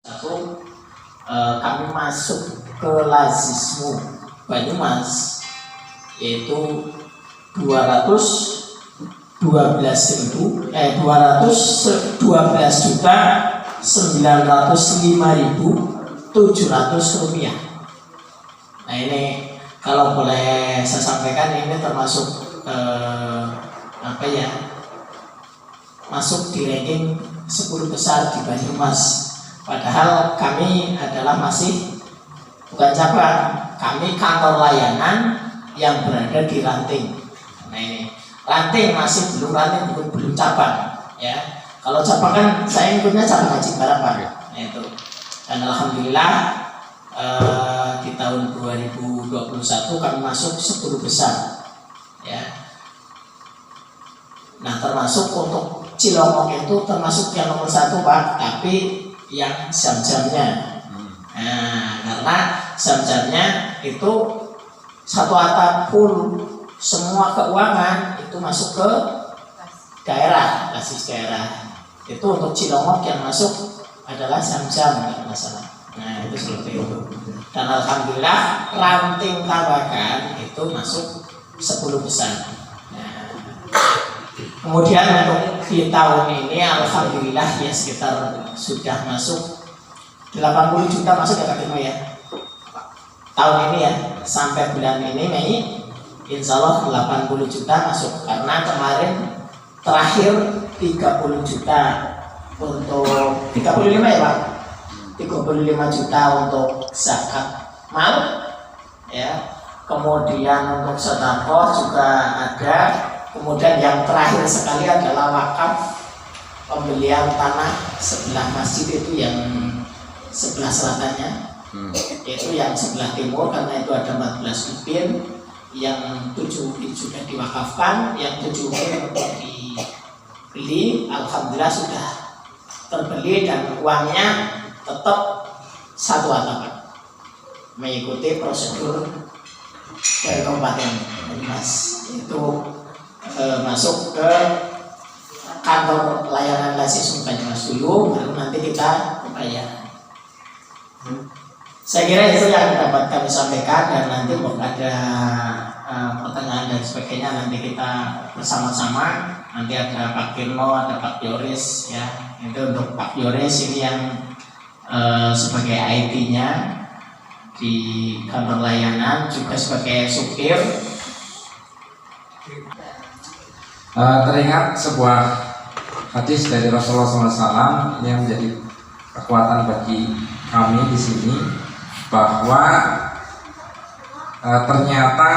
Satu, kami masuk ke Lazismu Banyumas, yaitu 212.905.700 rupiah. Nah ini kalau boleh saya sampaikan, ini termasuk masuk di ranking 10 besar di Banyumas. Padahal kami adalah masih bukan cabang, kami kantor layanan yang berada di Ranting. Nah ini Ranting masih belum Ranting, belum cabang ya. Kalau cabang kan saya ikutnya cabang Haji Barang. Nah itu. Dan alhamdulillah di tahun 2021 kami masuk 10 besar ya. Nah termasuk untuk Cilongok itu termasuk yang nomor 1 Pak, tapi yang jam-jamnya. Nah, karena jam-jamnya itu satu atap full, semua keuangan itu masuk ke daerah, basis daerah. Itu untuk Cilongok yang masuk adalah jam-jam kalau masalah. Nah itu seperti itu. Dan alhamdulillah Ranting Tabakan itu masuk 10 besar. Nah, kemudian untuk di tahun ini alhamdulillah ya sekitar sudah masuk 80 juta masuk ya Kak Firma ya. Tahun ini ya sampai bulan ini Mei insya Allah 80 juta masuk, karena kemarin terakhir 30 juta untuk 35 ya Pak, 35 juta untuk zakat mal ya. Kemudian untuk sedekah juga ada. Kemudian yang terakhir sekali adalah wakaf pembelian tanah sebelah masjid itu yang sebelah selatannya, yaitu yang sebelah timur, karena itu ada 14 ubin, yang 7 ubin sudah diwakafkan, yang 7 ubin untuk dibeli, alhamdulillah sudah terbeli dan uangnya tetap satu atap, mengikuti prosedur dari Kabupaten Banyumas. Itu masuk ke kantor layanan Lazismu Banyumas dulu, baru nanti kita bayar. Saya kira itu yang dapat kami sampaikan, dan nanti kalau ada pertanyaan dan sebagainya nanti kita bersama-sama. Nanti ada Pak Kirno, ada Pak Yoris ya. Itu untuk Pak Yoris ini yang sebagai IT-nya di kantor layanan, juga sebagai supir. Teringat sebuah hadis dari Rasulullah SAW yang menjadi kekuatan bagi kami di sini, bahwa ternyata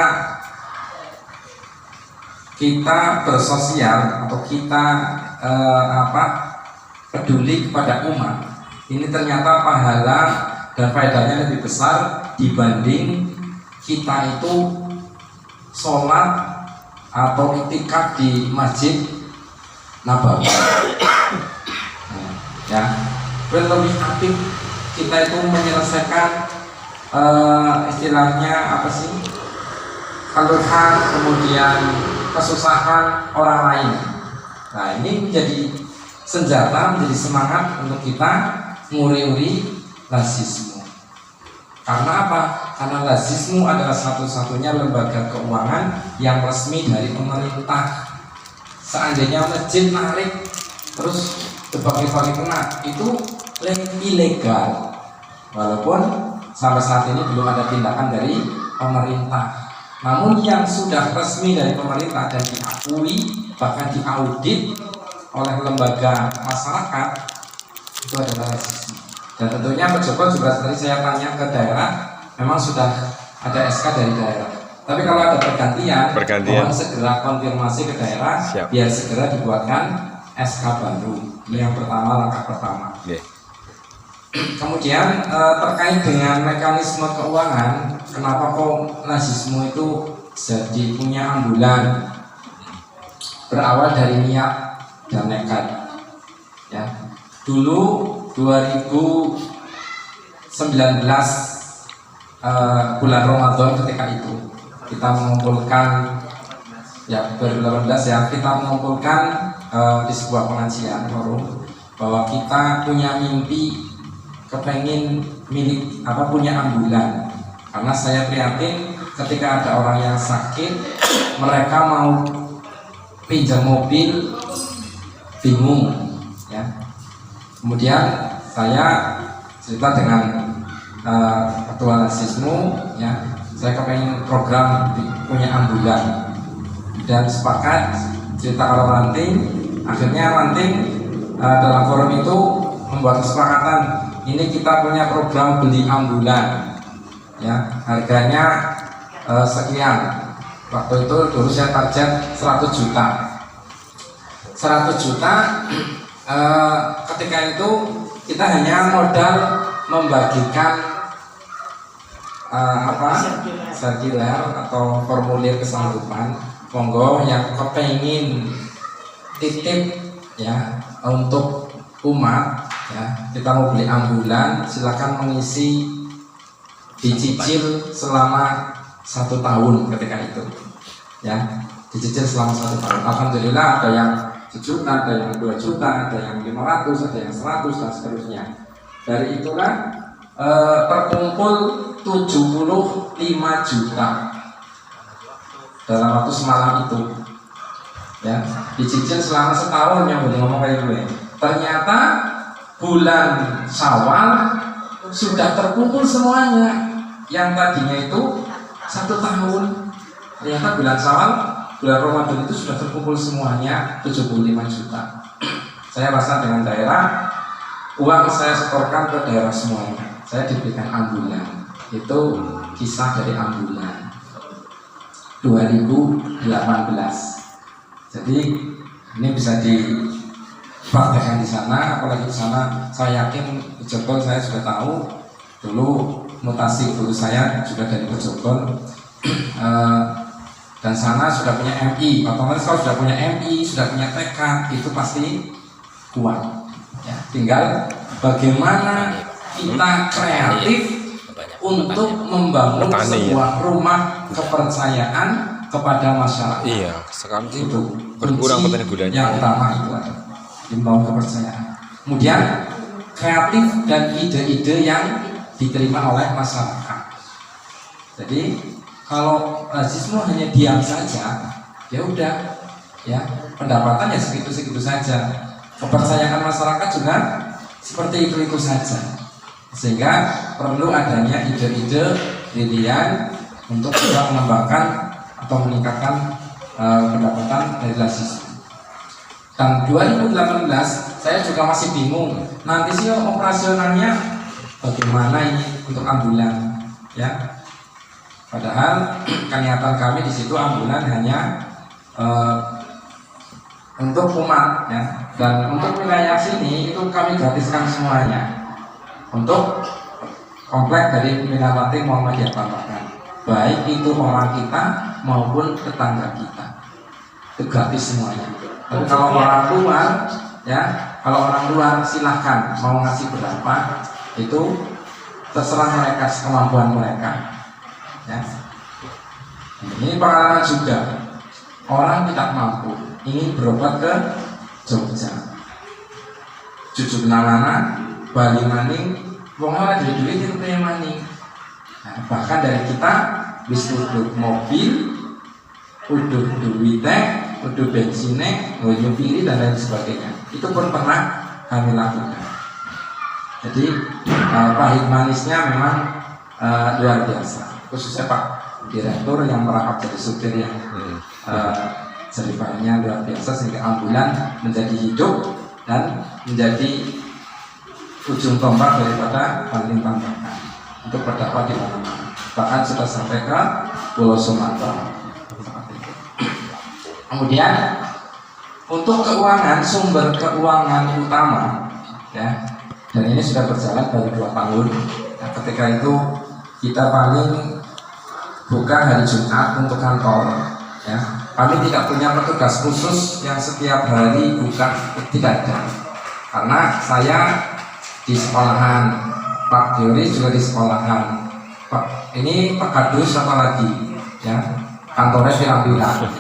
kita bersosial atau kita peduli kepada umat ini ternyata pahala dan faedahnya lebih besar dibanding kita itu sholat atau iktikaf di Masjid Nabawi. Ya, lebih aktif kita itu menyelesaikan istilahnya apa sih, keluhan kemudian kesusahan orang lain. Nah ini menjadi senjata, menjadi semangat untuk kita nguri-nguri Lazismu. Karena apa? Karena Lazismu adalah satu-satunya lembaga keuangan yang resmi dari pemerintah. Seandainya masjid narik terus berbagai-bagai kena, itu ilegal. Walaupun sampai saat ini belum ada tindakan dari pemerintah. Namun yang sudah resmi dari pemerintah dan diakui, bahkan diaudit oleh lembaga masyarakat, itu adalah Lazismu. Dan tentunya Pak Joko juga tadi saya tanya ke daerah, memang sudah ada SK dari daerah. Tapi kalau ada pergantian. Mohon segera konfirmasi ke daerah. Siap. Biar segera dibuatkan SK baru. Ini yang pertama, langkah pertama. Kemudian terkait dengan mekanisme keuangan, kenapa kok Lazismu itu jadi punya ambulan? Berawal dari niat dan nekat. Ya, dulu 2019 bulan Ramadan ketika itu kita mengumpulkan ya 2018 ya, kita mengumpulkan di sebuah pengajian forum bahwa kita punya mimpi kepengin punya ambulan, karena saya prihatin ketika ada orang yang sakit, mereka mau pinjam mobil bingung, ya. Kemudian saya cerita dengan ketua Sismu, ya, saya kepengen program punya ambulan, dan sepakat cerita kalau ranting. Akhirnya ranting dalam forum itu membuat kesepakatan, ini kita punya program beli ambulan, ya, harganya sekian. Waktu itu dulu saya target 100 juta. 100 juta ketika itu kita hanya modal membagikan sirkuler atau formulir kesanggupan. Monggo yang kepengin titip, ya, untuk umat, ya, kita mau beli ambulan, silakan mengisi, dicicil selama 1 tahun ketika itu, ya, dicicil selama 1 tahun. Alhamdulillah ada yang 1 juta, ada yang 2 juta, ada yang 500, ada yang 100 dan seterusnya. Dari itulah terkumpul 75 juta dalam waktu semalam itu, ya, dicicil selama setahun. Yang boleh ngomong kayak gue, ternyata bulan Syawal sudah terkumpul semuanya. Yang tadinya itu 1 tahun, ternyata bulan Syawal, bulan Ramadan itu sudah terkumpul semuanya 75 juta. Saya pasang dengan daerah, uang saya setorkan ke daerah semuanya. Saya diberikan ambulan. Itu kisah dari ambulan 2018. Jadi ini bisa dipraktekkan di sana, apalagi di sana saya yakin Pejokon saya sudah tahu. Dulu mutasi guru saya juga dari Pejokon, dan sana sudah punya MI. Otomatis kalau sudah punya MI, sudah punya tekad, itu pasti kuat, ya. Tinggal bagaimana kita kreatif untuk membangun sebuah rumah kepercayaan kepada masyarakat. Iya, sekarang itu berkurang petani gulanya. Yang utama itu adalah membangun kepercayaan. Kemudian kreatif dan ide-ide yang diterima oleh masyarakat. Jadi kalau Sismu hanya diam saja, ya udah, ya, pendapatannya segitu-segitu saja. Kepercayaan masyarakat juga seperti itu saja. Sehingga perlu adanya ide-ide brilian untuk bisa mengembangkan atau meningkatkan pendapatan dari Sismu. Dan 2018 saya juga masih bingung, nanti sih operasionalnya bagaimana ini untuk ambulan, ya. Padahal niatan kami di situ ambulan hanya untuk umat, ya, dan untuk wilayah sini itu kami gratiskan semuanya. Untuk komplek dari Minarati Muhammadiyah Babakan, baik itu orang kita maupun tetangga kita, itu gratis semuanya. Tapi kalau orang luar, ya, kalau orang luar silahkan mau ngasih berapa, itu terserah mereka, kemampuan mereka, ya. Ini pengalaman juga, orang tidak mampu ingin berobat ke Jogja, Jujuk Nalana, Bali maning, wong ora duwe duit itu maning. Nah, bahkan dari kita wis uduk mobil, uduk duwite, uduk bensine, nyupiri dan lain sebagainya. Itu pun pernah kami lakukan. Jadi pahit manisnya memang luar biasa. Khususnya Pak Direktur yang merangkap jadi supir yang ceritanya luar biasa, sehingga ambulan menjadi hidup dan menjadi ujung tombak daripada Banting Tambakan untuk berdakwah di mana-mana. Bahkan sudah sampai ke Pulau Sumatera. Kemudian untuk keuangan, sumber keuangan utama, ya, dan ini sudah berjalan baru 2 tahun. Nah, ketika itu kita paling buka hari Jumat untuk kantor, ya. Kami tidak punya petugas khusus yang setiap hari buka, tidak ada. Karena saya di sekolahan, Pak Diori juga di sekolahan. Ini Pak Kadus apa lagi, ya, kantornya pirang-pirang,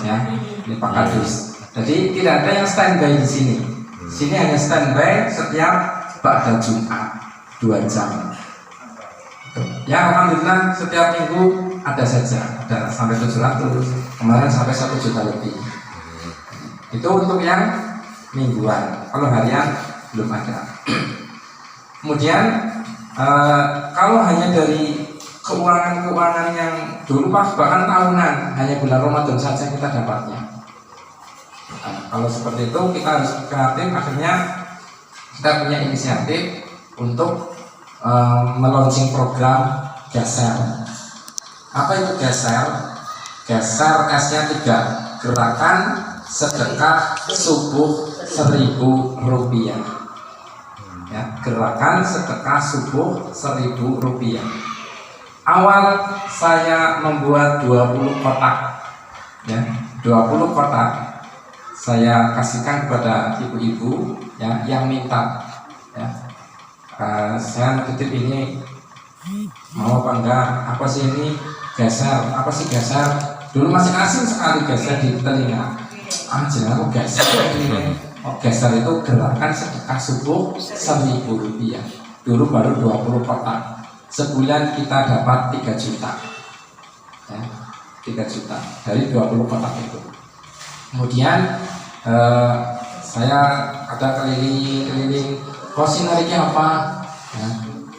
ya, ini Pak Kadus. Jadi tidak ada yang standby di sini. Sini hanya standby setiap pada Jumat. 2 jam. Ya alhamdulillah setiap minggu ada saja, ada sampai 700, kemarin sampai 1 juta lebih. Itu untuk yang mingguan, kalau harian belum ada. Kemudian kalau hanya dari keuangan yang dulu bahkan tahunan, hanya bulan Ramadan saja kita dapatnya. Kalau seperti itu kita harus kreatif, akhirnya kita punya inisiatif untuk melaunching program geser. Apa itu geser? Geser S-nya 3, gerakan sedekah subuh 1.000 rupiah. Ya, gerakan sedekah subuh 1.000 rupiah. Awal saya membuat 20 kotak, ya, 20 kotak saya kasihkan kepada ibu-ibu ya, yang minta. Ya. Saya titip ini, mau apa enggak? Apa sih ini geser? Apa sih geser? Dulu masih asing sekali geser di telinga. Jangan aku geser ini. Oh, geser itu gerakan sedekah subuh 1.000 rupiah. Dulu baru 20 kotak. Sebulan kita dapat 3 juta. Ya, 3 juta dari 20 kotak itu. Kemudian saya ada keliling. Kok sih nariknya apa? Ya,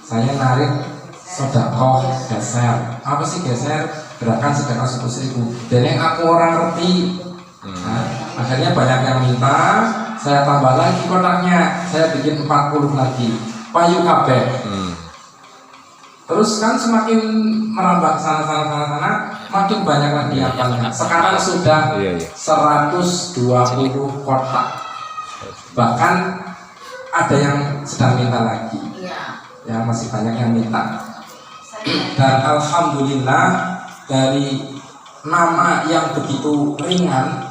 saya narik sedekah geser. Apa sih geser? Gerakan sedekah subuh 1.000. Dan yang aku orang ngerti. Nah, akhirnya banyak yang minta. Saya tambah lagi kotaknya. Saya bikin 40 lagi. Payu kabeh. Terus kan semakin merambah ke sana, makin banyak lagi apanya. Sekarang sudah 120 kotak. Bahkan ada yang sedang minta lagi. Ya, masih banyak yang minta. Dan alhamdulillah dari nama yang begitu ringan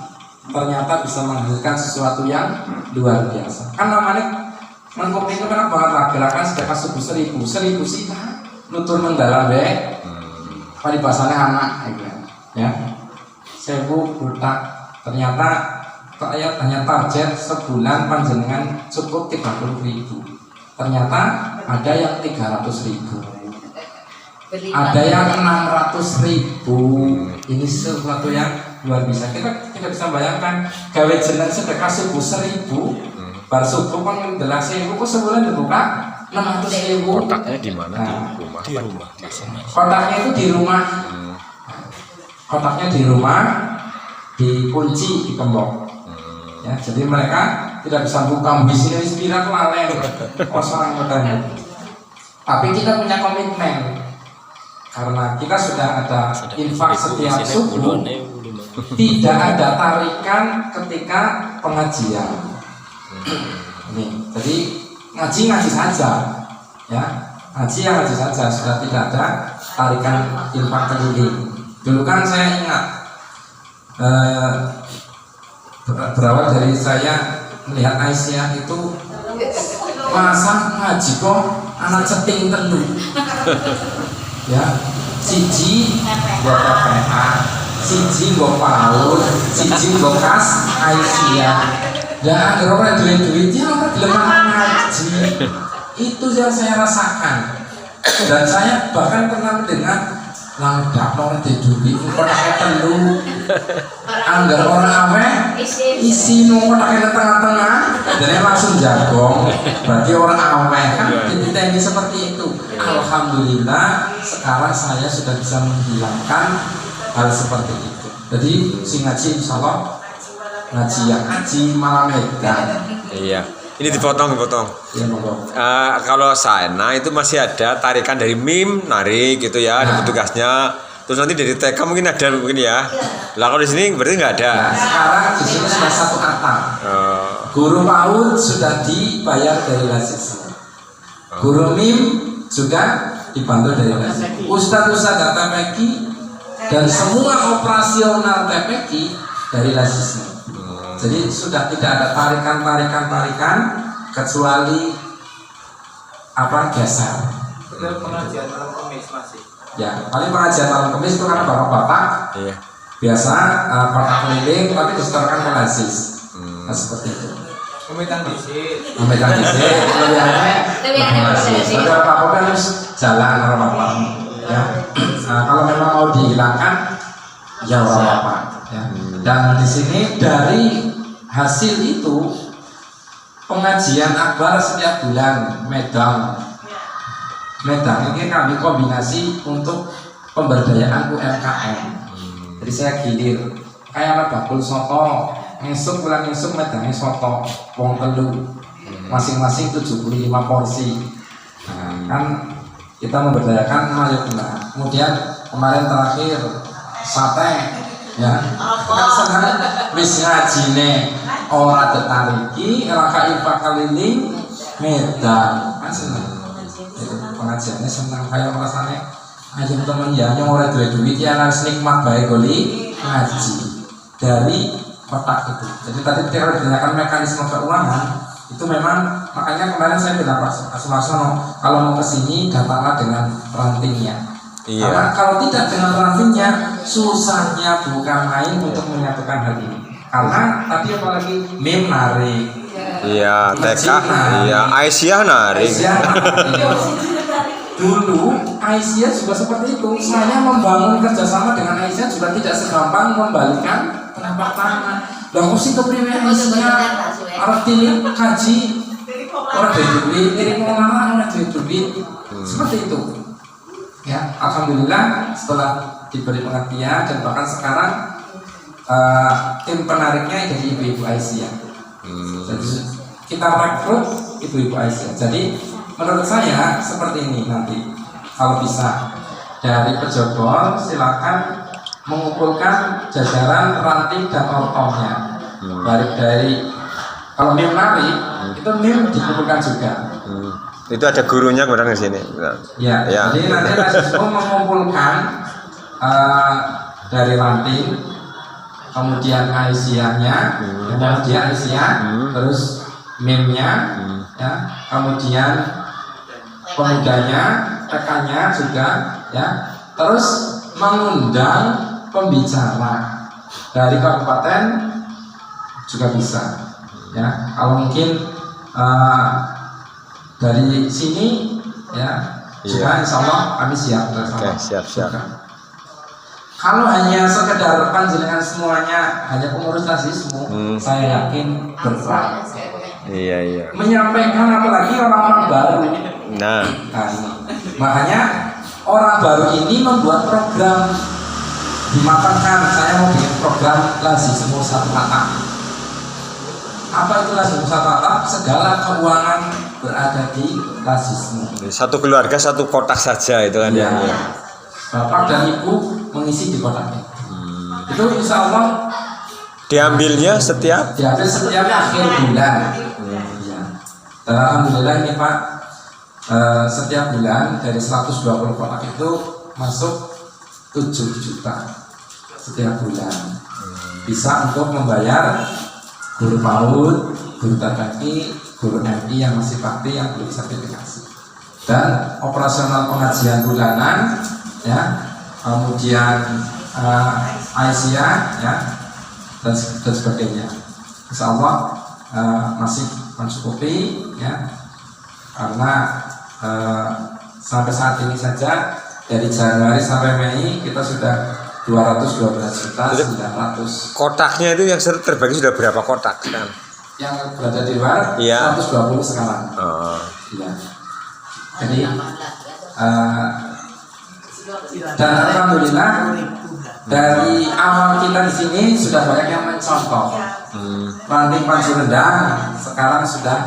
ternyata bisa menghasilkan sesuatu yang luar biasa. Kan namanya mengkopi itu kan banget lah, gerakan sedekah subuh 1.000 sih kan nutur mendalam be, paribasannya anak ya, 1.000 kotak. Ternyata saya hanya target sebulan panjenengan cukup 30.000. Ternyata ada yang 300.000, ada yang 600.000. Ini sesuatu yang luar biasa. Kita tidak bisa bayangkan gawe jeneng sedekah subuh 1.000, bar subuh kan 8.000, kok sebulan dibuka 600.000. Kotaknya di mana? Nah, Di rumah. kotaknya itu di rumah. Kotaknya di rumah, dikunci di gembok. Ya, jadi mereka tidak bisa buka bisnis inspirat lalen kosong katanya. Tapi kita punya komitmen karena kita sudah ada infak setiap subuh, tidak ada tarikan ketika pengajian. Nih, jadi ngaji saja, ya ngaji saja, sudah tidak ada tarikan infak keliling. Dulu kan saya ingat berawal dari saya melihat Aisyah itu masa ngaji kok anak ceting telu, ya siji buat KPA, siji buat PAUD, siji buat kas Aisyah. Dan orang duit-duitnya orang dilemah ngaji. Itu yang saya rasakan. Dan saya bahkan pernah mendengar langdak orang di duit kok pakai telu. Anggar orang aweh isi nunggu pakai tengah-tengah, dan langsung jagong. Berarti orang aweh kan ini seperti itu. Alhamdulillah sekarang saya sudah bisa menghilangkan hal seperti itu. Jadi si ngaji insyaallah ngaji malam edan. Iya. Ini dipotong. Ya, Kalau sana itu masih ada tarikan dari MIM, narik gitu ya, ada petugasnya. Terus nanti dari TK mungkin ada mungkin ya. Lah kalau di sini berarti nggak ada. Nah, sekarang di sini sudah 1 atap. Guru PAUD sudah dibayar dari Lasisnya. Guru MIM juga dibantu dari Lasisnya. Ustadz TPQ dan semua operasional TPQ dari Lasisnya. Jadi sudah tidak ada tarikan kecuali geser. Pengajian malam Kamis masih. Ya, paling pengajian malam Kamis itu kan bapak-bapak. Iya. Biasa kotak keliling tapi disetorkan ke Lasis. Nah, seperti itu. Pemitan dhisik. Memegang dhisik Lebihane sudah apa-apa kan harus jalan apa-apa ya. Nah, kalau memang mau dihilangkan ya apa-apa ya. Dan di sini dari hasil itu pengajian akbar setiap bulan Medang ini kami kombinasi untuk pemberdayaan UMKM. Jadi saya gilir kayak anak bakul soto, ngesuk bulan ngesuk medangnya soto wong telu masing-masing 75 porsi. Nah, kan kita memberdayakan mayoritas. Kemudian kemarin terakhir sate ya kan senang wis ngajine ora tetariki raka infak keliling Medan kan senang itu pengajiannya senang kayak rasanya aja teman ya yang ora duit ya harus nikmat baik goli ngaji dari kotak itu. Jadi tadi kita bertanyakan mekanisme keuangan itu memang makanya kemarin saya bilang Pak Sumarsono kalau mau kesini datanglah dengan rantingnya. Iya. Karena kalau tidak dengan rantingnya susahnya bukan main untuk menyatukan hal ini. Karena tadi apalagi meme narik. Iya, TK. Iya, Aisyah narik. Dulu Aisyah juga seperti itu. Saya membangun kerjasama dengan Aisyah juga tidak segampang membalikan telapak tangan. Lah kok sih kepriwe Aisyah? Artinya kaji orang duit, kirim orang duit. Seperti itu. Ya, alhamdulillah setelah diberi pengertian dan bahkan sekarang tim penariknya jadi ibu-ibu Aisyah. Jadi kita rekrut ibu-ibu Aisyah. Jadi menurut saya seperti ini nanti kalau bisa dari Pejogol silakan mengumpulkan jajaran ranting dan ortomnya. Baik dari kalau mim nari itu mim dikumpulkan juga. Itu ada gurunya kemudian di sini. Ya, Ya. jadi nanti mahasiswa mengumpulkan dari ranting, kemudian Aisyahnya, kemudian Aisyah, terus meme-nya, ya, kemudian pemudanya, tekannya juga, ya, terus mengundang pembicara dari kabupaten juga bisa, ya. Kalau mungkin dari sini ya juga insya Allah kami siap bersama. Oke, siap. Kalau hanya sekedar panjenengan semuanya hanya pengurus nasismu, saya yakin berat. Iya. Menyampaikan apalagi orang-orang baru. Nah, ini. Makanya orang baru ini membuat program dimatangkan. Saya mau bikin program lazismu satu atap. Apa itu lazismu satu atap? Segala keuangan berada di lazismu. satu keluarga satu kotak saja itu kan ya. Bapak dan ibu mengisi di kotak itu. Itu insya Allah Diambil setiap akhir bulan. Ya. Dan alhamdulillah ini Pak, setiap bulan dari 120 kotak itu masuk 7 juta setiap bulan. Bisa untuk membayar guru PAUD, guru TKI, guru MI yang masih bakti yang belum sertifikasi, dan operasional pengajian bulanan, ya, kemudian Aisyah, ya, dan sebagainya. Insya Allah masih mencukupi, ya, karena sampai saat ini saja dari Januari sampai Mei kita sudah 212.900. kotaknya itu yang terbagi sudah berapa kotak sekarang? Yang berada di luar, Iya. 120 sekarang. Oh. Ya. Jadi dan alhamdulillah dari awal kita di sini sudah banyak yang mencontoh. Ranting Panji Rendang sekarang sudah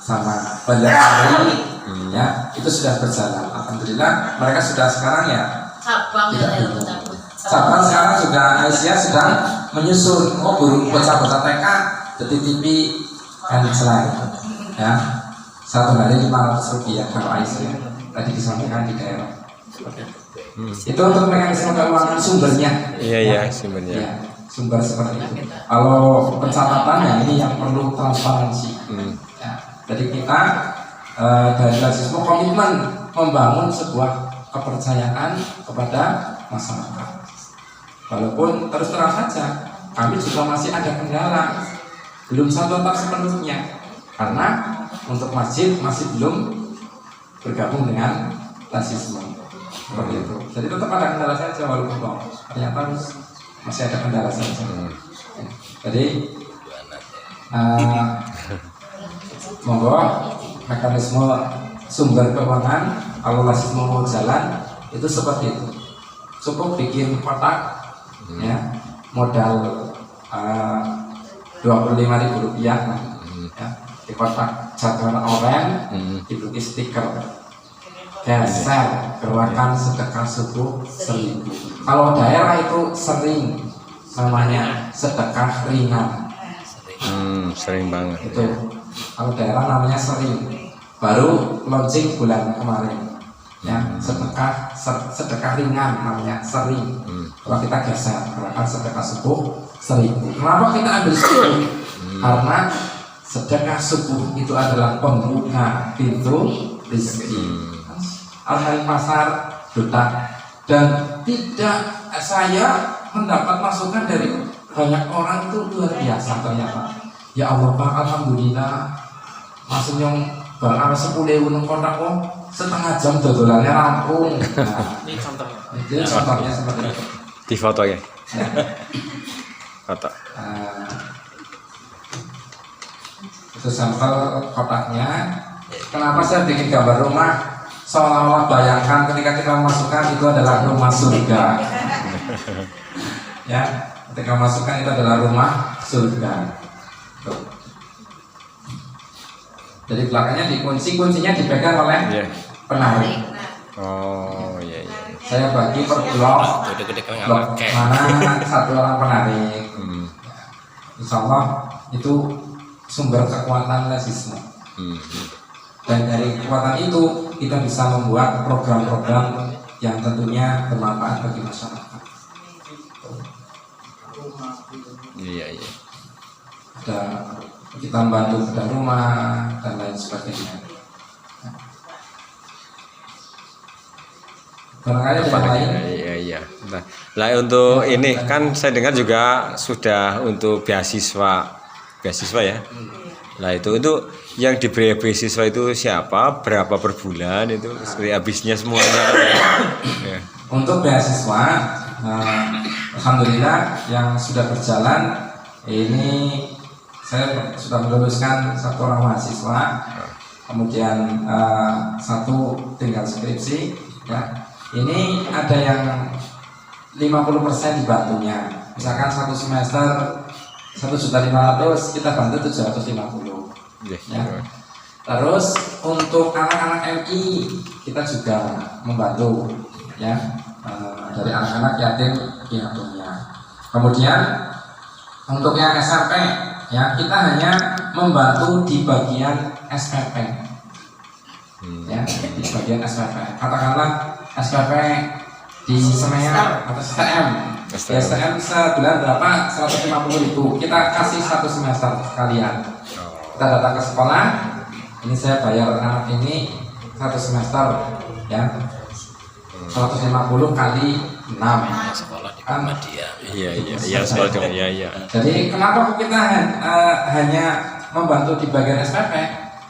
sama Bandar Sari, ya, itu sudah berjalan. Alhamdulillah mereka sudah sekarang ya. Cabang sekarang juga Aisyah sedang menyusun guru bocah-bocah TK jadi TV kan selain, ya, satu hari 500 rupiah kalau Aisyah tadi disampaikan di daerah. Itu untuk mekanisme keuangan sumbernya. Iya, sumbernya. Ya, sumber seperti itu. Kalau pencatatannya ini yang perlu transparansi. Ya, jadi kita dari Lazismo komitmen membangun sebuah kepercayaan kepada masyarakat. Walaupun terus terang saja kami juga masih ada kendala, belum satu tak sepenuhnya. karena untuk masjid masih belum bergabung dengan rasisme seperti itu. Jadi tetap ada kendala saja walaupun ternyata masih ada kendala saja. Jadi monggo mekanisme sumber keuangan kalau rasisme mau jalan itu seperti itu. Cukup bikin kotak ya, modal 25.000 rupiah ya, di kotak cat warna oranye dibuat stiker, geser keluarkan sedekah subuh 1.000. Kalau daerah itu sering namanya sedekah ringan. Sering banget. Itu kalau daerah namanya sering, baru launching bulan kemarin ya, sedekah ringan namanya sering. Kalau kita geser gerakan sedekah subuh 1.000. Kenapa kita ambil subuh? Karena sedekah subuh itu adalah pembuka pintu rezeki. Al pasar duta, dan tidak saya mendapat masukan dari banyak orang itu luar biasa ternyata. Ya Allah Pak, alhamdulillah masuk yang barang 10.000 nang kotak kok setengah jam dodolannya rampung. Nah, Ini contohnya. itu contohnya seperti itu. Di foto ya. Ya. Foto. Itu sampel kotaknya. Kenapa saya bikin gambar rumah? Seolah-olah bayangkan ketika kita masukkan itu adalah rumah surga. Ya, ketika masukkan itu adalah rumah surga. Tuh. Jadi belakangnya dikunci, kuncinya dipegang oleh Iya. penarik. Oh iya iya. Saya bagi per blok, blok mana satu orang penarik. Insya Allah itu sumber kekuatan rasisme. Dan dari kekuatan itu kita bisa membuat program-program yang tentunya bermanfaat bagi masyarakat. Iya iya. Ada kita membantu bedah rumah dan lain sebagainya. Barangkali ada yang lain. Iya iya. Nah, lah untuk ini kan saya dengar juga sudah untuk beasiswa ya. Lah itu yang diberi beasiswa itu siapa? Berapa per bulan itu? Habisnya semuanya. Ya. Untuk beasiswa, alhamdulillah yang sudah berjalan ini saya sudah meluluskan 1 orang mahasiswa, kemudian 1 tinggal skripsi. Ya. Ini ada yang 50% dibantunya. Misalkan 1 semester 1.500.000 kita bantu 750. Ya. Terus untuk anak-anak MI kita juga membantu ya, dari anak-anak yatim piatunya. Kemudian untuk yang SMP ya kita hanya membantu di bagian SPP ya, di bagian SPP. Katakanlah SPP di Semeru atau STM. Ya, STM sebulan berapa? 150.000. Kita kasih 1 semester sekalian. Kita datang ke sekolah. Ini saya bayar anak ini 1 semester ya. 150 kali 6. Sekolah di Kan? Iya iya iya sekolah dong. Iya iya. Jadi kenapa kita hanya membantu di bagian SPP?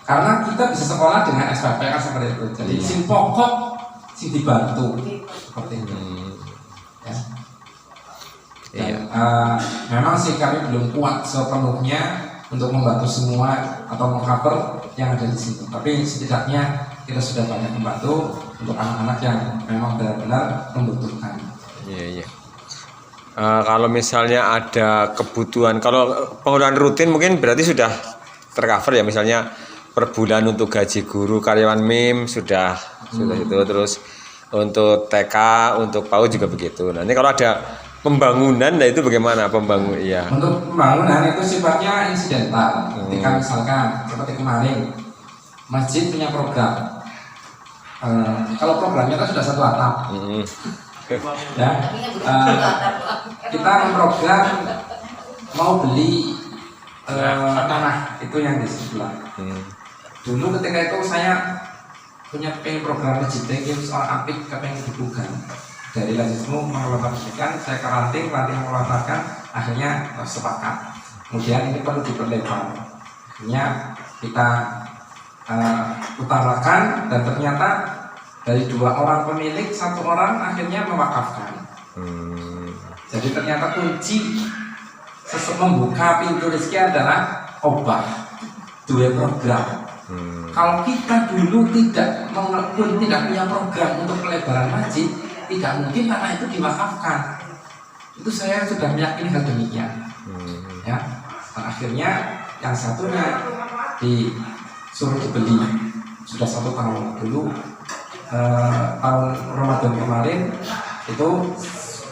Karena kita bisa sekolah dengan SPP kan seperti itu. Jadi sing pokok sing dibantu seperti itu. Ya. Dan, memang sih kami belum kuat sepenuhnya untuk membantu semua atau mengcover yang ada di sini. Tapi setidaknya kita sudah banyak membantu untuk anak-anak yang memang benar-benar membutuhkan. Iya iya. Kalau misalnya ada kebutuhan, kalau pengeluaran rutin mungkin berarti sudah tercover ya, misalnya per bulan untuk gaji guru, karyawan MIM sudah itu, terus untuk TK, untuk PAUD juga begitu. Nah ini kalau ada pembangunan, nah itu bagaimana pembangunan? Iya. Untuk pembangunan itu sifatnya insidental. Ketika misalkan seperti kemarin masjid punya program. Kalau programnya kan sudah 1 atap. Ya, kita memprogram mau beli tanah itu yang di sebelah. Dulu ketika itu saya punya pengen program masjid, pengen soal apik, pengen dibuka. Dari Lazismu mengelola pendidikan, saya ranting mengelola, akhirnya sepakat. Kemudian ini perlu diperlebar. Akhirnya kita utarakan, dan ternyata dari 2 orang pemilik, 1 orang akhirnya mewakafkan. Jadi ternyata kunci membuka pintu rezeki adalah obah, 2 program. Kalau kita dulu tidak punya program untuk pelebaran masjid, tidak mungkin tanah itu diwakafkan. Itu saya sudah meyakini hal demikian. Ya, dan akhirnya yang satunya disuruh dibeli. Sudah 1 tahun dulu, tahun Ramadan kemarin itu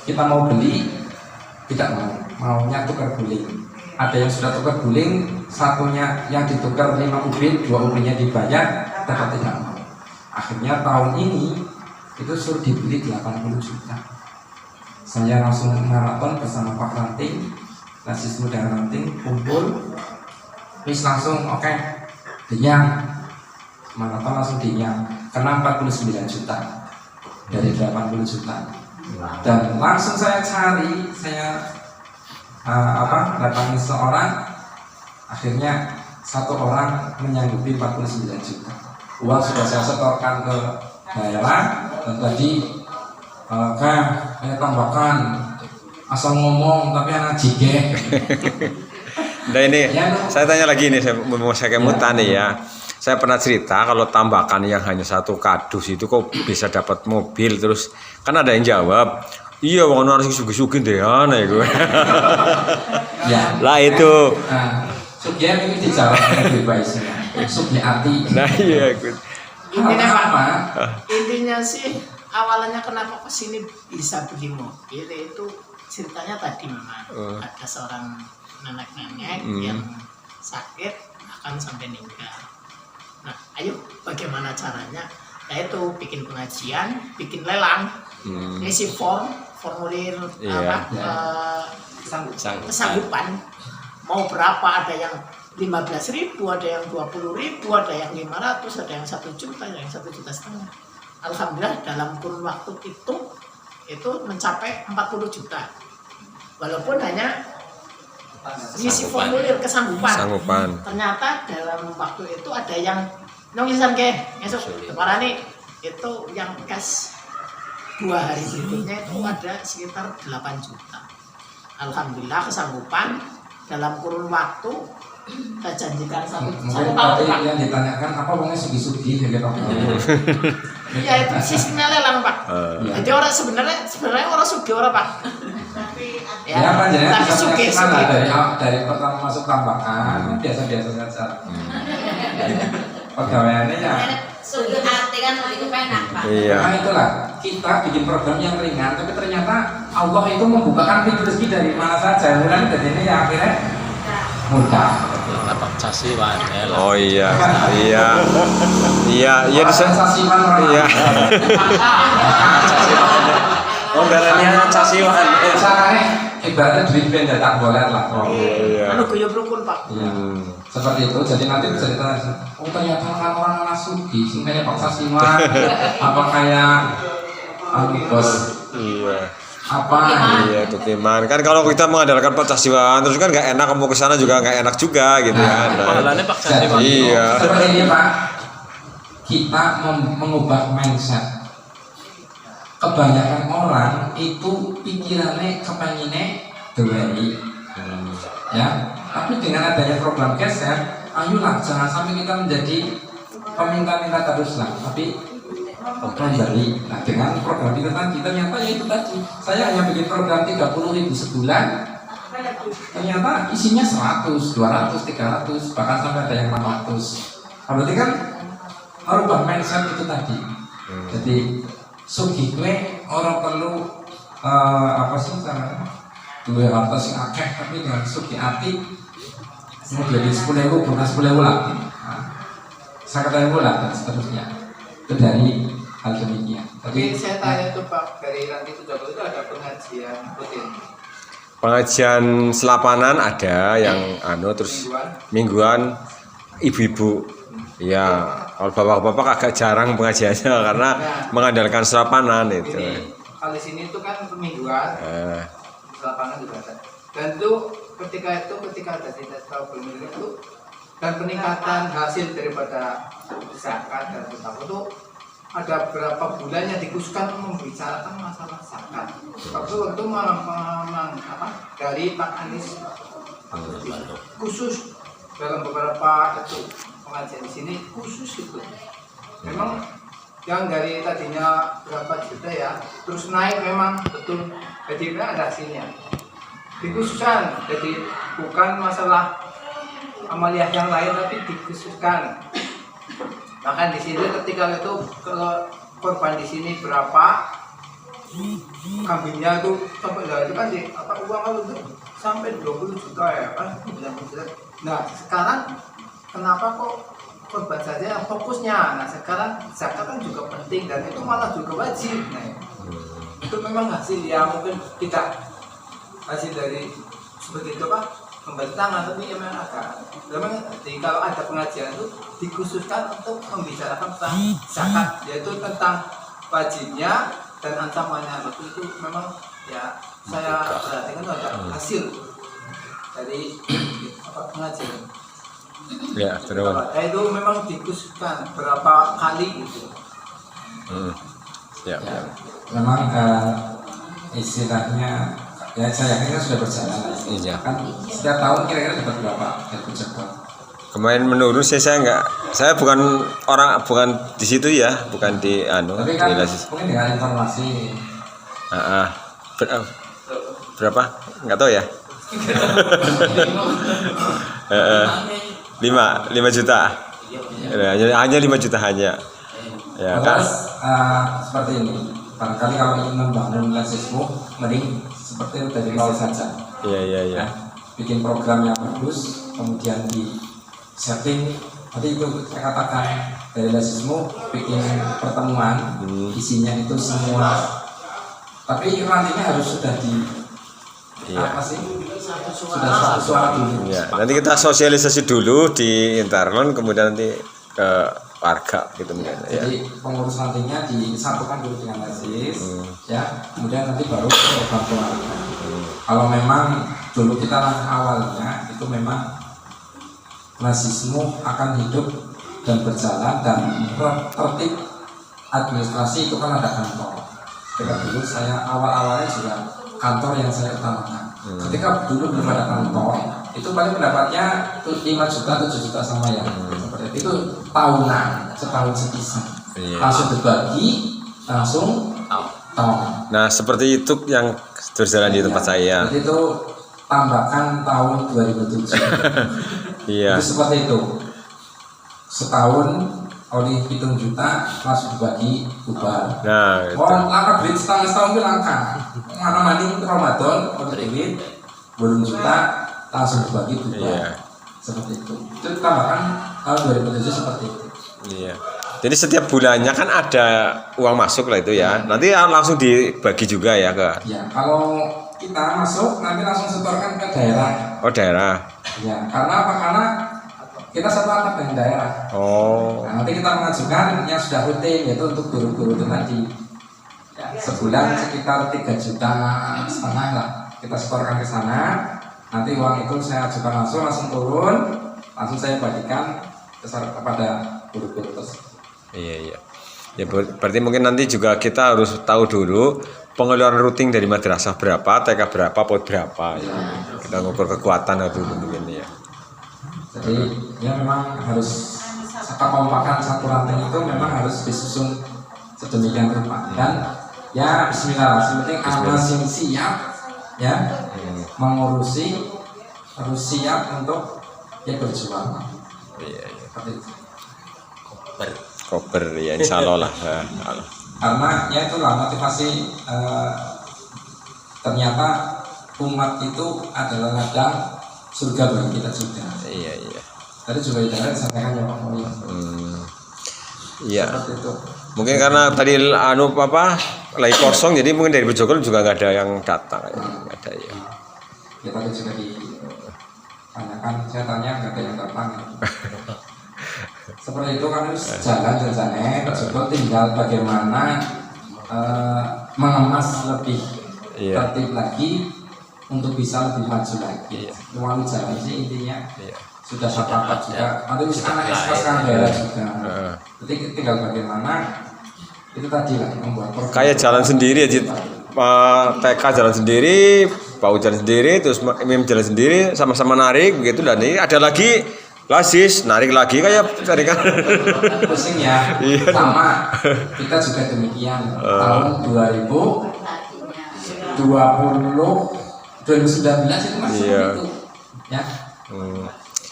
kita mau beli, tidak maunya tukar guling. Ada yang sudah tukar guling, satunya yang ditukar 5 ubin, 2 ubinnya dibayar, tetap tidak mau. Akhirnya tahun ini itu suruh dibeli 80 juta. Saya langsung maraton bersama Pak Ranting, Nasis Muda Ranting, kumpul, terus langsung oke, dinyang, maraton langsung dinyang, karena 49 juta dari 80 juta. Dan langsung saya cari, datangi seorang, akhirnya 1 orang menyanggupi 49 juta. Uang sudah saya setorkan ke daerah, dan tadi saya tambahkan, asal ngomong tapi anak jige. Nah ini saya tanya lagi nih, saya mau saya kemutan nih ya. Saya pernah cerita kalau tambakan yang hanya 1 kardus itu kok bisa dapat mobil, terus kan ada yang jawab, iya wong harus sugi-sugi deh aneh gue. Ya. Lah itu. Sugihan ini dijawab lebih baik sih. Sugiati. Nah iya gue. Intinya sih awalnya kenapa kesini bisa beli mobil itu ceritanya tadi memang ada seorang nenek-nenek yang sakit akan sampai meninggal. Nah, ayo bagaimana caranya? Yaitu bikin pengajian, bikin lelang, ngisi formulir kesanggupan. Mau berapa, ada yang 15.000, ada yang 20.000, ada yang 500, ada yang 1 juta, ada yang 1,5 juta. Alhamdulillah dalam kurun waktu itu mencapai 40 juta. Walaupun hanya ngisi formulir kesanggupan. Ternyata dalam waktu itu ada yang nongisan kemarin itu yang kas 2 hari berikutnya itu ada sekitar 8 juta. Alhamdulillah kesanggupan dalam kurun waktu kita janjikan 1 tahun. Yang ditanyakan apa wongnya sugi-sugi gitu. Iya itu sistemnya lelang Pak. Jadi orang sebenarnya orang sugi orang Pak. Tapi sugi dari pertama masuk tambakan biasa-biasa saja. Pegawaiannya ya. Sugi hati kan lebih kepenak Pak. Iya. Nah itulah kita bikin program yang ringan, tapi ternyata Allah itu membukakan pintu rezeki dari mana saja. Dan ini ya akhirnya mudah. Sasiwan. Oh iya. Iya Sasiwan orang. Iya. Oh darahnya Sasiwan. Caranya ibaratnya duit benda tak boleh lah. Oh iya. Anu guyub rukun Pak. Seperti itu. Jadi nanti bisa ditanya, oh ternyata orang sugi, sing kayak Pak Sasiwan, apa kayak bos. Iya. Apa? Iya itu Timan. Kan kalau kita mengandalkan Pak Sasiwan terus kan nggak enak, kamu kesana juga nggak enak juga gitu kan. Pahalanya Pak Sasiwan. Iya. Seperti ini Pak, kita mengubah mindset. Kebanyakan orang itu pikirannya kepenginnya duweni, ya. Tapi dengan adanya program geser, ayolah jangan sampai kita menjadi peminta-minta terus lah, tapi memberi. Nah dengan program itu tadi ternyata ya itu tadi, saya hanya bikin program 30.000 sebulan, ternyata isinya 100, 200, 300, bahkan sampai ada yang 600. Berarti kan merubah mindset itu tadi. Jadi sugi gue orang perlu apa sih caranya? Dua harta sing akeh tapi dengan sugi hati mau jadi 10.000 bukan 10.000 lagi. 50.000 lah dan seterusnya. Itu dari hal demikian. Tapi saya tanya tuh Pak, dari Ranti Sujogo itu ada pengajian rutin. Pengajian selapanan ada yang terus mingguan ibu-ibu. Ya, kalau bapak-bapak agak jarang pengajiannya karena mengandalkan selapanan itu. Kalau di sini itu kan mingguan, selapanan juga ada. Dan itu ketika ada tidak tahu belum itu dan peningkatan hasil daripada zakat dan sedekah itu ada berapa bulan yang dikhususkan membicarakan masalah zakat. Waktu dari Pak Anies khusus dalam beberapa itu pengajian di sini khusus itu. Memang yang dari tadinya berapa juta ya, terus naik memang betul. Jadi memang ada hasilnya. Dikhususkan, jadi bukan masalah amaliyah yang lain tapi dikhususkan. Bahkan di sini ketika itu kalau korban di sini berapa, kambingnya itu sampai itu kan di uang kalau itu sampai 20 juta ya kan. Nah sekarang kenapa kok korban saja yang fokusnya? Nah sekarang zakat kan juga penting dan itu malah juga wajib. Nah, itu memang hasil ya mungkin tidak hasil dari seperti itu membalik tangan, tapi memang memang kalau ada pengajian itu dikhususkan untuk membicarakan tentang zakat, yaitu tentang wajibnya dan ancamannya. Itu memang ya saya perhatikan itu ada hasil dari pengajian. Ya, terus. Itu memang dikhususkan berapa kali gitu. Ya. Memang istilahnya ya saya yakin kan sudah berjalan. Iya. Kan setiap tahun kira-kira dapat berapa dari zakat? Kemarin menurun saya bukan di situ ya, bukan di Tapi kan di mungkin dengan informasi berapa? Enggak tahu ya. 5 juta. Hanya 5 juta hanya. Ya kan? Terus seperti ini. Barangkali kalau ingin membangun lesismu, mending seperti itu dari nol saja. Iya. Bikin program yang bagus, kemudian di setting. Tadi itu saya katakan dari lesismu bikin pertemuan, isinya itu semua. Tapi nantinya harus sudah di apa sih? Sudah satu suara dulu. Ya, nanti kita sosialisasi dulu di Interlon, kemudian nanti ke warga gitu mungkin. Jadi pengurus nantinya disatukan dulu dengan lesis, ya. Kemudian nanti baru program keluarga. Kalau memang dulu kita langkah awalnya itu memang lesismu akan hidup dan berjalan dan tertib administrasi itu kan ada kantor. Ketika dulu saya awal-awalnya juga kantor yang saya utamakan. Ketika dulu belum ada kantor, itu paling pendapatnya 5 juta, 7 juta sama ya. Seperti itu tahunan, setahun sepisah. Langsung berbagi, langsung tahun. Nah seperti itu yang berjalan di tempat saya. Jadi itu tambahkan tahun 2007. Iya. Itu seperti itu. Setahun oleh 7 juta langsung dibagi bubar. Nah, itu. Langkah duit setahun itu langkah. Mana mani Ramadan oleh duit 2 juta langsung dibagi bubar. Iya. Seperti itu. Itu tambahkan tahun 2007 seperti itu. Iya. Jadi setiap bulannya kan ada uang masuk lah itu ya. Nanti langsung dibagi juga ya ke. Ya, kalau kita masuk nanti langsung setorkan ke daerah. Oh daerah. Ya, karena apa? Karena kita satu atap dengan daerah. Oh. Nah, nanti kita mengajukan yang sudah rutin yaitu untuk guru-guru itu tadi. Ya, sebulan sekitar 3,5 juta lah. Kita setorkan ke sana. Nanti uang itu saya ajukan langsung turun, langsung saya bagikan kepada guru-guru tersebut. Iya. Ya berarti mungkin nanti juga kita harus tahu dulu pengeluaran rutin dari madrasah berapa, TK berapa, POD berapa. Ya. Kita ngukur kekuatan dulu mungkin ya. Jadi ya memang harus kekompakan satu ranting itu memang harus disusun sedemikian rupa dan ya Bismillah. Yang penting masing siap ya mengurusi, harus siap untuk ya berjuang. Iya. Seperti itu. Koper ya insya Allah lah. Karena ya itulah motivasi ternyata umat itu adalah ladang surga bagi kita juga. Iya. Tadi juga disampaikan ya Pak Mulyo. Iya. Seperti itu. Mungkin karena tadi lagi kosong jadi mungkin dari Bojogol juga nggak ada yang datang. Nggak ada ya. Ya tadi juga ditanyakan, saya tanya nggak ada yang datang. Seperti itu kan harus jalan coba tinggal bagaimana mengemas lebih tertib lagi untuk bisa lebih maju lagi. Melalui jalan sih intinya sudah sepakat juga. Nanti anak SK sekarang daerah juga. Jadi tinggal bagaimana itu tadi lah membuat program. Kayak jalan sendiri aja. TK jalan sendiri, PAUD jalan sendiri, terus MIM jalan sendiri, sama-sama narik begitu. Dan ini ada lagi lasis, narik lagi kayak tarikan. Pusing ya. Iya. Sama kita juga demikian. Tahun 2019 itu masih Iya. seperti itu. Ya.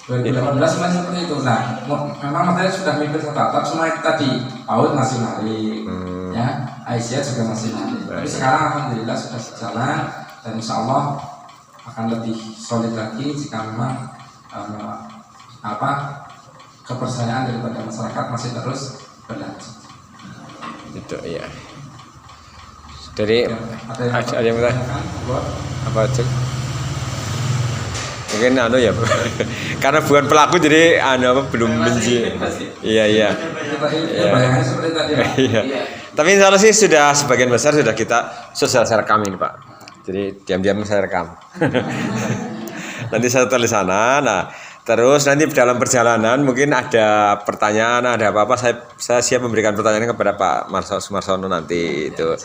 2018 masih seperti itu. Nah, memang materi sudah mikir tertatap, semua itu tadi PAUD masih narik, ya, Aisyah juga masih narik. Tapi sekarang alhamdulillah sudah sejalan dan insya Allah akan lebih solid lagi jika memang kepercayaan daripada masyarakat masih terus berlanjut. Itu ya. Dari ada yang bertanya? Apa cek? Mungkin ya karena bukan pelaku jadi belum benci. Iya. Bayangannya seperti tadi. Iya. Tapi insya Allah sih sudah sebagian besar sudah kita saya rekam ini Pak. Jadi diam-diam saya rekam. Nanti saya tulis sana. Nah, terus nanti dalam perjalanan mungkin ada pertanyaan, ada apa-apa saya siap memberikan pertanyaan kepada Pak Sumarsono nanti itu.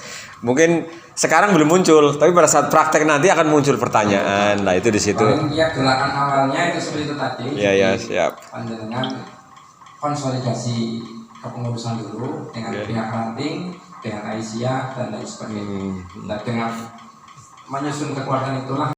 Mungkin sekarang belum muncul, tapi pada saat praktek nanti akan muncul pertanyaan. Nah, itu di situ. Ya, gerakan awalnya itu seperti itu tadi. Iya, siap. Panjenengan konsolidasi kepengurusan dulu dengan pihak ranting, dengan Aisyah dan lain sebagainya. Nah, dengan menyusun kekuatan itulah